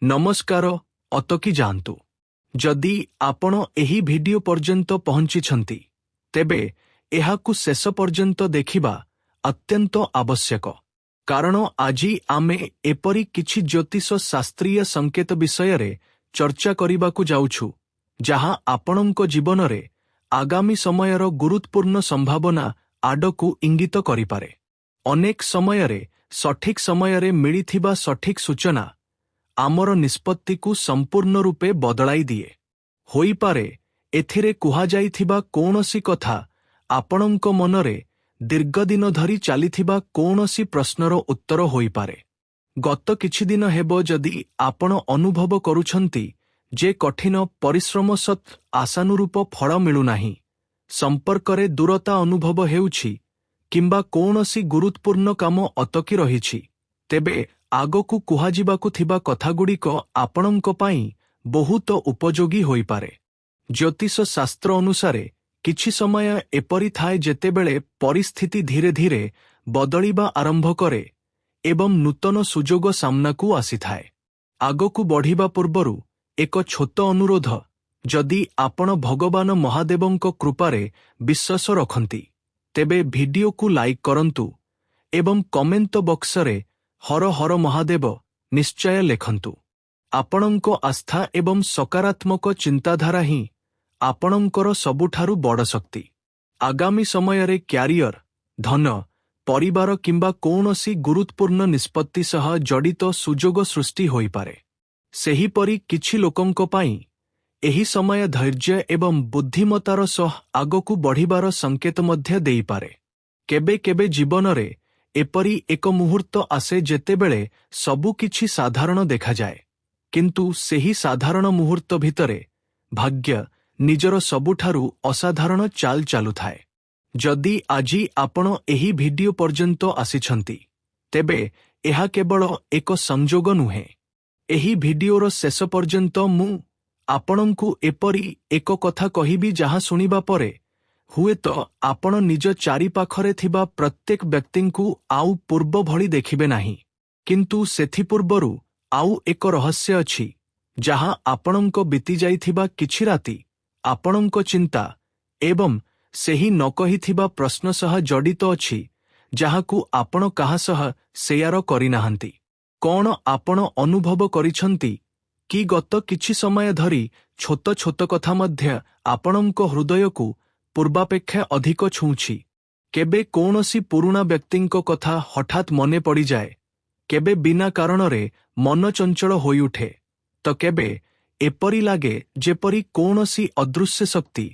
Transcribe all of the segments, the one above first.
नमस्कार अतकी जातु जदि आपण एही भिडियो पर्यंत पहुंचिछंती तेबे एहाकु शेष पर्यंत देखिबा अत्यंत आवश्यक कारण आजी आमे एपरी किछि ज्योतिष शास्त्रीय संकेत विषय रे चर्चा करिबाकु जाउछु जहा आपणंको जीवन रे आगामी समयर गुरुत्वपूर्ण संभावना आडकु इंगित करिपारे। अनेक समय रे सठिक समय रे मिलिथिबा सठिक सूचना आमर निष्पत्ति को संपूर्ण रूपे बदलाई दिए होई पारे। एथिरे कुहा जाइथिबा कोनोसी कथा आपणंको मनरे दीर्घदिन धरी चालिथिबा कोनोसी प्रश्नर उत्तर होई पारे। गत किछि दिन हेबो जदि आपण अनुभव करूछंती जे कठिन परिश्रम सत् आशानुरूप फल मिलु नाही, संपर्करे दूरता अनुभव हेउछि किंबा कोनोसी गुरुत्वपूर्ण काम अतकी रहिछि, तेबे आगकु कुहाजिबाकु थिबा कथागुड़िक आपणंको पाई बहुत उपयोगी होई पारे। ज्योतिष शास्त्र अनुसारे किछि समय एपरि थाए जेतेबेले परिस्थिति धीरे धीरे बदलिबा आरंभ करे एवं नूतन सुजोग सामनाकु आसीथाए। आगकु बढ़िबा पूर्वरु एक छोट अनुरोध, जदि आपण भगवान महादेवंको कृपारे विश्वास रखंती तेबे वीडियो को लाइक करंतु एवं कमेंट बॉक्स रे हर हर महादेव निश्चय लेखंतु। आपणंको आस्था एवं सकारात्मक चिंताधारा ही आपणंकर सबुठारु बड़ शक्ति। आगामी समय रे क्यारियर, धन, परिवार किंबा कोनोसी गुरुत्वपूर्ण निष्पत्ति सह जड़ित सुजोग सृष्टि होई पारे। सेहीपरि किछि लोकंको पाई एही समय धैर्य एवं बुद्धिमतार सह आगकु बढ़िबार संकेत मध्य देई पारे। केबे केबे जीवन रे एपरी एक मुहूर्त आसे जेतेबेले सबु किछि साधारण देखा जाए, किंतु सेही साधारण मुहूर्त भितरे भाग्य निजर सबुठारु असाधारण चाल चालु थाए। जदि आजी आपण एही भिडियो पर्यंत आसिछंती तेबे एहा केवल एक संजोग नुहे। एही भिडियोर शेष पर्यंत मु आपणंकु एपरी एक कथा कहिबी जहा सुनिबा परे हुए तो आपण निज चारि पाखरे थिबा प्रत्येक व्यक्तिंकु आउ पूर्व भली देखिबे नाही, किंतु सेथि पूर्वरु आउ एक रहस्य अछि जहा आपणंको बीती जाइथिबा किछि राति आपणंको चिंता एवं सेही न कहिथिबा प्रश्न सह जड़ित अछि जहाकु आपण काहा सह शेयर करि नाहंती। कोन आपण अनुभव करिछंती कि गत किछि समय धरी छोट छोट कथा मध्य आपणंको हृदयकु पूर्वापेक्षा अधिक छुंछि। केबे कोनोसी पुरुणा व्यक्तिंको कथा हठात मने पड़ी जाए, केबे बिना कारणरे मन चंचल होई उठे, तो केबे एपरी लागे जेपरी कोनोसी अदृश्य शक्ति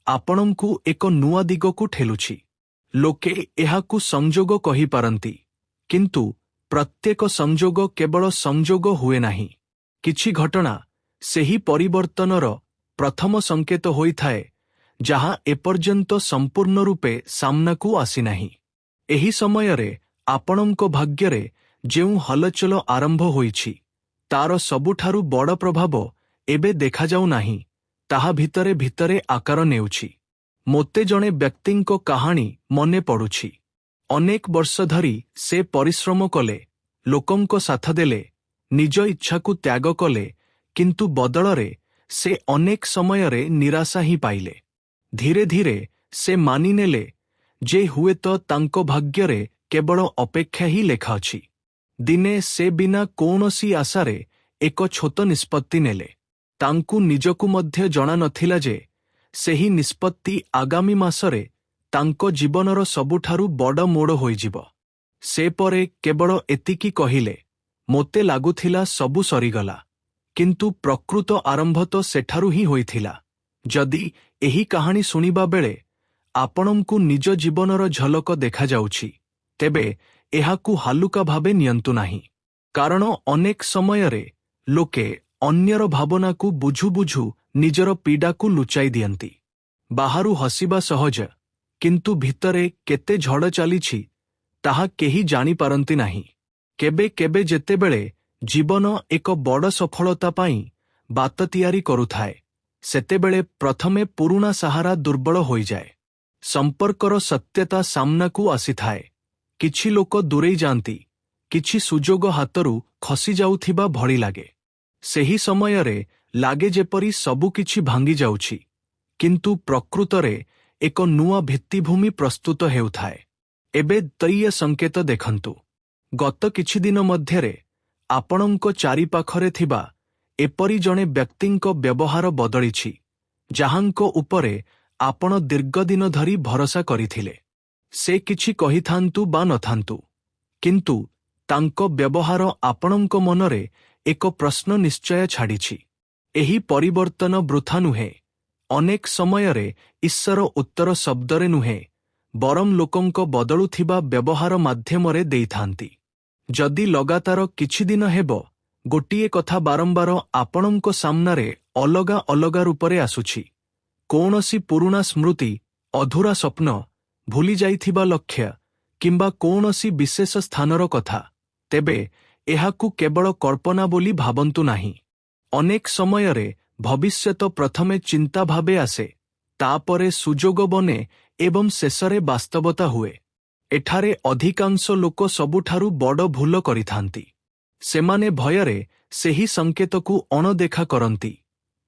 आपणंकु एक नुआ दिगकु ठेलुछि। लोके एहाकु संजोग कहि पारंती, किंतु प्रत्येक संजोग केवल संजोग हुए नाही। किछि घटना सेही परिवर्तनर प्रथम संकेत होई थाए जहा एपर्यंत संपूर्ण रूपे सामनाकु आसी नाही। एही समयरे आपणंको भाग्यरे जेउ हलचल आरंभ होईछि तार सबुठारु बड़ प्रभाव एबे देखा जाउ नाही, ताहा भितरे भितरे आकार नेउछि। मोते जणे व्यक्तिंको कहानी मने पड़ुछि। अनेक वर्ष धरी से परिश्रम कले, लोकंको साथ देले, निज इच्छाकु त्याग कले, किंतु बदलरे से अनेक समयरे निराशा ही पाइले। धीरे धीरे से मानिनेले जे हुए तो तांको भाग्यरे केवल अपेक्षा ही लेखा अछि। दिने से बिना कोनोसी आशारे एक छोट निष्पत्ति नेले। तांकु निजकु मध्य जणा नथिला जे सेही निष्पत्ति आगामी मासरे तांको जीवनर सबुठारु बड़ मोड़ होइजिब। से परे केवल एतिकी कहिले, मोते लागुथिला सबु सरीगला, किंतु प्रकृत आरंभ तो सेठारु ही होइथिला। जदि एही कहानी सुनिबा बेले आपणंकु निज जीवनर झलक देखा जाउछि तेबे एहाकु हालुका भावे नियंतु नाही, कारण अनेक समयरे लोके अन्यर भावनाकु बुझु बुझु निजर पीडाकु लुचाई दियंती। बाहारु हसिबा सहज, किंतु भितरे केते झड़ चालिछि ताहा केही जानी पारंती नाही। केबे केबे जेतेबेले जीवन एक बड़ सफलता पाई बात तियारी करुथाए, सेतेबेले प्रथमे पुरुणा सहारा दुर्बल होई जाए। संपर्कर सत्यता सामनाकु आसीथाए। किछि लोक दूरेई जांती, किछि सुजोग हातरू खसी जाउथिबा भଳି लागे। ସେହି ସମୟରେ ଲାଗେ ଯେପରି ସବୁକିଛି ଭାଙ୍ଗି ଯାଉଛି, କିନ୍ତୁ ପ୍ରକୃତରେ ଏକ ନୂଆ ଭିତ୍ତିଭୂମି ପ୍ରସ୍ତୁତ ହେଉଥାଏ। ଏବେ ତୈୟ ସଂକେତ ଦେଖନ୍ତୁ। ଗତ କିଛି ଦିନ ମଧ୍ୟରେ ଆପଣଙ୍କ ଚାରିପାଖରେ ଥିବା ଏପରି ଜଣେ ବ୍ୟକ୍ତିଙ୍କ ବ୍ୟବହାର ବଦଳିଛି, ଯାହାଙ୍କ ଉପରେ ଆପଣ ଦୀର୍ଘଦିନ ଧରି ଭରସା କରିଥିଲେ। ସେ କିଛି କହିଥାନ୍ତୁ ବା ନଥାନ୍ତୁ, କିନ୍ତୁ ତାଙ୍କ ବ୍ୟବହାର ଆପଣଙ୍କ ମନରେ ଏକ ପ୍ରଶ୍ନ ନିଶ୍ଚୟ ଛାଡ଼ିଛି। ଏହି ପରିବର୍ତ୍ତନ ବୃଥା ନୁହେଁ। ଅନେକ ସମୟରେ ଈଶ୍ୱର ଉତ୍ତର ଶବ୍ଦରେ ନୁହେଁ, ବରଂ ଲୋକଙ୍କ ବଦଳୁଥିବା ବ୍ୟବହାର ମାଧ୍ୟମରେ ଦେଇଥାନ୍ତି। ଯଦି ଲଗାତାର କିଛି ଦିନ ହେବ ଗୋଟିଏ କଥା ବାରମ୍ବାର ଆପଣଙ୍କ ସାମ୍ନାରେ ଅଲଗା ଅଲଗା ରୂପରେ ଆସୁଛି, କୌଣସି ପୁରୁଣା ସ୍ମୃତି, ଅଧୁରା ସ୍ୱପ୍ନ, ଭୁଲି ଯାଇଥିବା ଲକ୍ଷ୍ୟ କିମ୍ବା କୌଣସି ବିଶେଷ ସ୍ଥାନର କଥା, ତେବେ ଏହାକୁ କେବଳ କଳ୍ପନା ବୋଲି ଭାବନ୍ତୁ ନାହିଁ। ଅନେକ ସମୟରେ ଭବିଷ୍ୟତ ପ୍ରଥମେ ଚିନ୍ତା ଭାବେ ଆସେ, ତାପରେ ସୁଯୋଗ ବନେ ଏବଂ ଶେଷରେ ବାସ୍ତବତା ହୁଏ। ଏଠାରେ ଅଧିକାଂଶ ଲୋକ ସବୁଠାରୁ ବଡ଼ ଭୁଲ କରିଥାନ୍ତି। ସେମାନେ ଭୟରେ ସେହି ସଂକେତକୁ ଅଣଦେଖା କରନ୍ତି।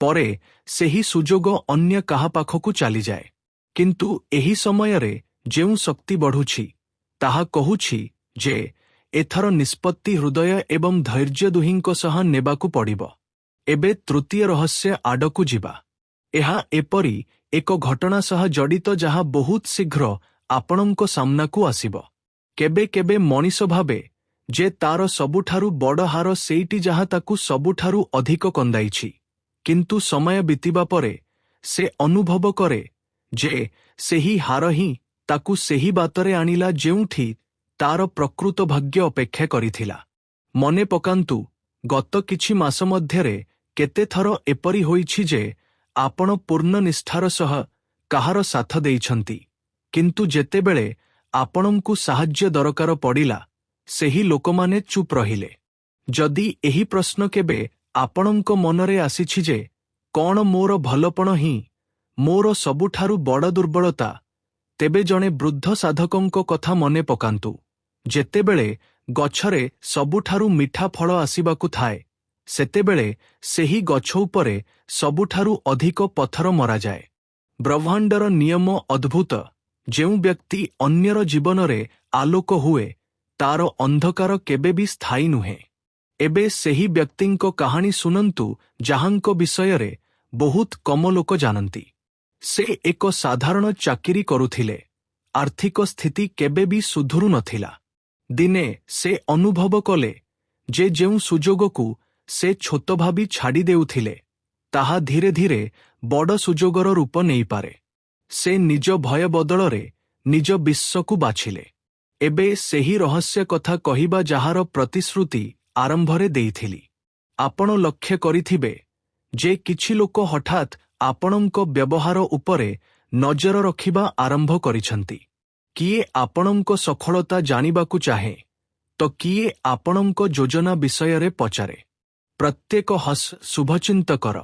ପରେ ସେହି ସୁଯୋଗ ଅନ୍ୟ କାହା ପାଖକୁ ଚାଲିଯାଏ। କିନ୍ତୁ ଏହି ସମୟରେ ଯେଉଁ ଶକ୍ତି ବଢ଼ୁଛି, ତାହା କହୁଛି ଯେ ଏଥର ନିଷ୍ପତ୍ତି ହୃଦୟ ଏବଂ ଧୈର୍ଯ୍ୟ ଦୁହିଁଙ୍କ ସହ ନେବାକୁ ପଡ଼ିବ। ଏବେ ତୃତୀୟ ରହସ୍ୟ ଆଡ଼କୁ ଯିବା। ଏହା ଏପରି ଏକ ଘଟଣା ସହ ଜଡ଼ିତ ଯାହା ବହୁତ ଶୀଘ୍ର ଆପଣଙ୍କ ସାମ୍ନାକୁ ଆସିବ। କେବେ କେବେ ମଣିଷ ଭାବେ ଯେ ତାର ସବୁଠାରୁ ବଡ଼ ହାର ସେଇଟି ଯାହା ତାକୁ ସବୁଠାରୁ ଅଧିକ କନ୍ଦାଇଛି, କିନ୍ତୁ ସମୟ ବିତିବା ପରେ ସେ ଅନୁଭବ କରେ ଯେ ସେହି ହାର ହିଁ ତାକୁ ସେହି ବାଟରେ ଆଣିଲା ଯେଉଁଠି ତାର ପ୍ରକୃତ ଭାଗ୍ୟ ଅପେକ୍ଷା କରିଥିଲା। ମନେ ପକାନ୍ତୁ, ଗତ କିଛି ମାସ ମଧ୍ୟରେ କେତେଥର ଏପରି ହୋଇଛି ଯେ ଆପଣ ପୂର୍ଣ୍ଣ ନିଷ୍ଠାର ସହ କାହାର ସାଥ ଦେଇଛନ୍ତି, କିନ୍ତୁ ଯେତେବେଳେ ଆପଣଙ୍କୁ ସାହାଯ୍ୟ ଦରକାର ପଡ଼ିଲା, ସେହି ଲୋକମାନେ ଚୁପ୍ ରହିଲେ। ଯଦି ଏହି ପ୍ରଶ୍ନ କେବେ ଆପଣଙ୍କ ମନରେ ଆସିଛି ଯେ କ'ଣ ମୋର ଭଲପଣ ହିଁ ମୋର ସବୁଠାରୁ ବଡ଼ ଦୁର୍ବଳତା, ତେବେ ଜଣେ ବୃଦ୍ଧ ସାଧକଙ୍କ କଥା ମନେ ପକାନ୍ତୁ। ଯେତେବେଳେ ଗଛରେ ସବୁଠାରୁ ମିଠା ଫଳ ଆସିବାକୁ ଥାଏ, ସେତେବେଳେ ସେହି ଗଛ ଉପରେ ସବୁଠାରୁ ଅଧିକ ପଥର ମରାଯାଏ। ବ୍ରହ୍ମାଣ୍ଡର ନିୟମ ଅଦ୍ଭୁତ। ଯେଉଁ ବ୍ୟକ୍ତି ଅନ୍ୟର ଜୀବନରେ ଆଲୋକ ହୁଏ, ତାର ଅନ୍ଧକାର କେବେ ବି ସ୍ଥାୟୀ ନୁହେଁ। ଏବେ ସେହି ବ୍ୟକ୍ତିଙ୍କ କାହାଣୀ ଶୁଣନ୍ତୁ ଯାହାଙ୍କ ବିଷୟରେ ବହୁତ କମ ଲୋକ ଜାଣନ୍ତି। ସେ ଏକ ସାଧାରଣ ଚାକିରି କରୁଥିଲେ। ଆର୍ଥିକ ସ୍ଥିତି କେବେ ବି ସୁଧୁରୁ ନଥିଲା। ଦିନେ ସେ ଅନୁଭବ କଲେ ଯେ ଯେଉଁ ସୁଯୋଗକୁ ସେ ଛୋଟ ଭାବି ଛାଡ଼ି ଦେଉଥିଲେ, ତାହା ଧୀରେ ଧୀରେ ବଡ଼ ସୁଯୋଗର ରୂପ ନେଇପାରେ। ସେ ନିଜ ଭୟ ବଦଳରେ ନିଜ ବିଶ୍ୱକୁ ବାଛିଲେ। ଏବେ ସେହି ରହସ୍ୟ କଥା କହିବା ଯାହାର ପ୍ରତିଶ୍ରୁତି ଆରମ୍ଭରେ ଦେଇଥିଲି। ଆପଣ ଲକ୍ଷ୍ୟ କରିଥିବେ ଯେ କିଛି ଲୋକ ହଠାତ୍ ଆପଣଙ୍କ ବ୍ୟବହାର ଉପରେ ନଜର ରଖିବା ଆରମ୍ଭ କରିଛନ୍ତି। କିଏ ଆପଣଙ୍କ ସଫଳତା ଜାଣିବାକୁ ଚାହେଁ, ତ କିଏ ଆପଣଙ୍କ ଯୋଜନା ବିଷୟରେ ପଚାରେ। ପ୍ରତ୍ୟେକ ଶୁଭଚିନ୍ତକର